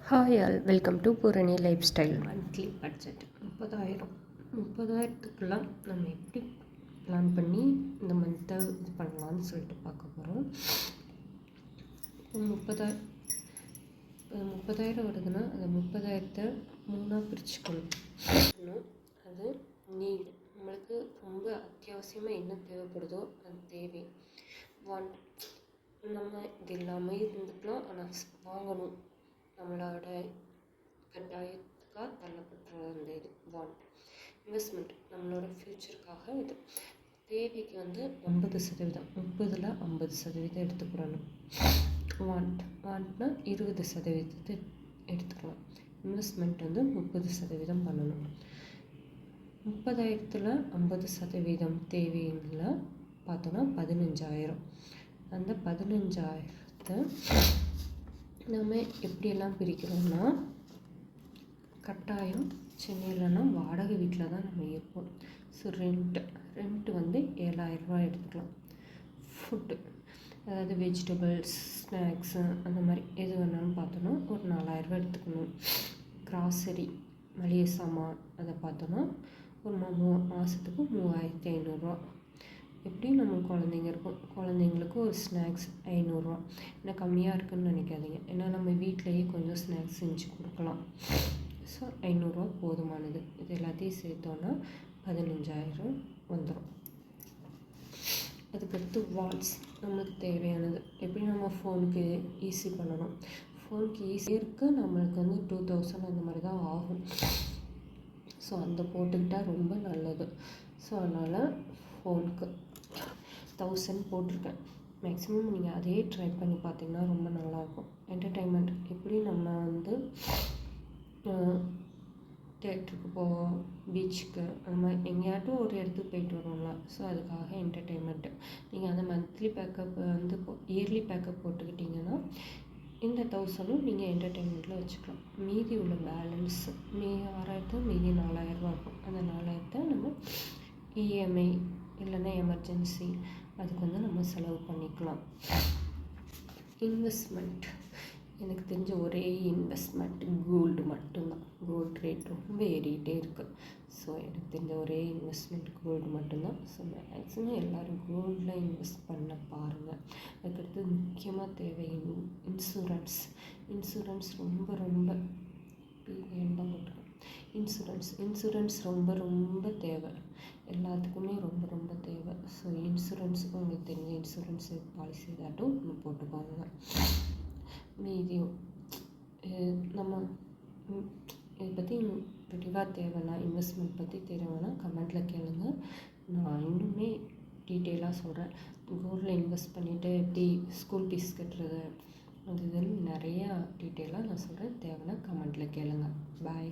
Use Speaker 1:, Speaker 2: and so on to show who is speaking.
Speaker 1: Hi all, welcome to Poorani lifestyle. Monthly budget 30,000க்குலாம் நம்ம எப்படி பிளான் பண்ணி இந்த மந்த்தை இது பண்ணலான்னு சொல்லிட்டு பார்க்க போகிறோம். இப்போ 30,000 வருதுன்னா அந்த 30,000த்தை 3ஆக பிரிச்சுக்கணும். அது நீட், நம்மளுக்கு ரொம்ப அத்தியாவசியமாக என்ன தேவைப்படுதோ அது தேவை. நம்ம இது இல்லாமல் இருந்துக்கலாம், ஆனால் வாங்கணும், நம்மளோட கட்டாயத்துக்காக தள்ளப்பட்ட அந்த இது வாண்ட். இன்வெஸ்ட்மெண்ட் நம்மளோட ஃப்யூச்சருக்காக. இது தேவைக்கு 50%, 30ல் 50% எடுத்துக்கிடணும். வாண்ட்னா 20% எடுத்துக்கலாம். இன்வெஸ்ட்மெண்ட் 30% பண்ணணும். 30,000ல் 50% தேவையில் பார்த்தோன்னா 15,000. அந்த 15,000த்தை நம்ம எப்படியெல்லாம் பிரிக்கிறோம்னா, கட்டாயம் சென்னையிலனா வாடகை வீட்டில் தான் நம்ம இருப்போம். ஸோ ரெண்ட் 7,000 எடுத்துக்கலாம். ஃபுட்டு, அதாவது வெஜிடபிள்ஸ், ஸ்நாக்ஸு அந்த மாதிரி எது வேணாலும் பார்த்தோன்னா ஒரு 4,000 எடுத்துக்கணும். கிராசரி, மளிகை சாமான் அதை பார்த்தோன்னா ஒரு மாதத்துக்கு 3,500. எப்படியும் நம்ம குழந்தைங்க இருக்கும், குழந்தைங்களுக்கு ஒரு ஸ்நாக்ஸ் 500. ஏன்னா கம்மியாக இருக்குதுன்னு நினைக்காதீங்க, ஏன்னா நம்ம வீட்டிலையே கொஞ்சம் ஸ்நாக்ஸ் செஞ்சு கொடுக்கலாம். ஸோ 500 போதுமானது. இது எல்லாத்தையும் சேர்த்தோன்னா 15,000 வந்துடும். அதுக்கடுத்து வாட்ஸ் நம்மளுக்கு தேவையானது. எப்படி நம்ம ஃபோனுக்கு ஈஸி பண்ணணும், ஃபோனுக்கு ஈஸியாக நம்மளுக்கு 2,000 அந்த மாதிரி தான் ஆகும். ஸோ அந்த போட்டுக்கிட்டால் ரொம்ப நல்லது. ஸோ அதனால் ஃபோனுக்கு 1,000 போட்டிருக்கேன். மேக்ஸிமம் நீங்கள் அதே ட்ரை பண்ணி பார்த்தீங்கன்னா ரொம்ப நல்லாயிருக்கும். என்டர்டெயின்மெண்ட், எப்படி நம்ம தேட்டருக்கு போவோம், பீச்சுக்கு, அந்த மாதிரி எங்கேயாட்டும் ஒரு இடத்துக்கு போயிட்டு வருவோம்ல. ஸோ அதுக்காக என்டர்டெயின்மெண்ட்டு நீங்கள் அந்த மந்த்லி பேக்கப் இயர்லி பேக்கப் போட்டுக்கிட்டிங்கன்னா இந்த 1,000 நீங்கள் என்டர்டெயின்மெண்ட்டில் வச்சுக்கலாம். மீதி உள்ள பேலன்ஸ் 6,000, மீதி 4,000 இருக்கும். அந்த 4,000த்தை நம்ம இஎம்ஐ இல்லைன்னா எமர்ஜென்சி அதுக்கு நம்ம செலவு பண்ணிக்கலாம். இன்வெஸ்ட்மெண்ட், எனக்கு தெரிஞ்ச ஒரே இன்வெஸ்ட்மெண்ட் கோல்டு மட்டும்தான். கோல்டு ரேட் ரொம்ப ஏறிக்கிட்டே இருக்குது. ஸோ எனக்கு தெரிஞ்ச ஒரே இன்வெஸ்ட்மெண்ட் கோல்டு மட்டும்தான். ஸோ மேக்ஸிமம் எல்லோரும் கோல்டில் இன்வெஸ்ட் பண்ண பாருங்கள். அதுக்கடுத்து முக்கியமாக தேவை இன்சூரன்ஸ். இன்சூரன்ஸ் ரொம்ப ரொம்ப இன்சூரன்ஸ் ரொம்ப தேவை. எல்லாத்துக்குமே ரொம்ப தேவை. ஸோ இன்சூரன்ஸ் உங்களுக்கு தெரிஞ்ச இன்சூரன்ஸ் பாலிசி ஏதாட்டும் ஒன்று போட்டுக்கோங்க. மீதியும் நம்ம இதை பற்றி விரிவாக தேவைன்னா, இன்வெஸ்ட்மெண்ட் பற்றி தேவைன்னா கமெண்ட்டில் கேளுங்க. நான் இன்னுமே டீட்டெயிலாக சொல்கிறேன். கோல்டில் இன்வெஸ்ட் பண்ணிவிட்டு எப்படி ஸ்கூல் ஃபீஸ் கட்டுறது அது இதுன்னு நிறையா டீட்டெயிலாக நான் சொல்கிறேன். தேவைன்னா கமெண்ட்டில் கேளுங்க. பாய்.